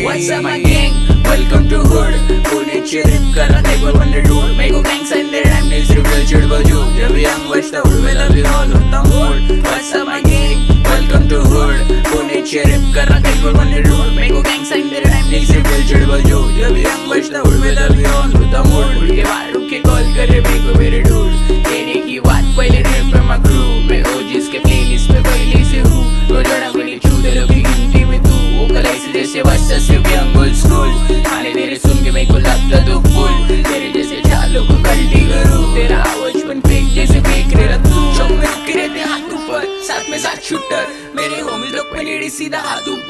What's up my gang? Welcome to hood. पुण्याची rip करा table on the road. मेरे को gangs and their rhyme needs reveal चिड़बल जो. जब young बचता हूँ मैं love you all होता mood. What's up my gang? Welcome to hood. पुण्याची rip करा table on the road. मेरे को gangs and their rhyme needs reveal चिड़बल जो. जब young बचता हूँ मैं love you all होता mood. उड़ के बाहर रुक के call करे मेरे को मेरे dude. कहने की बात पहले rap पे my crew. मैं OGs के playlist पे पहले से हूँ. रोजाना गोली छू दे लोग की गिनती में तू. वो कलाई से जैसे बच्चा सिर्फ young old school. खाने तेरे सुन के मेरे को लगता तो फुल. तेरे जैसे चालों को गलती करूँ. तेरा बचपन फेंक जैसे फेंक रहा तू. शौक में रुके रहते हाथ ऊपर. साथ में साथ शूटर. मेरे होmies लोग पे लेडी सीधा हाथ ऊपर.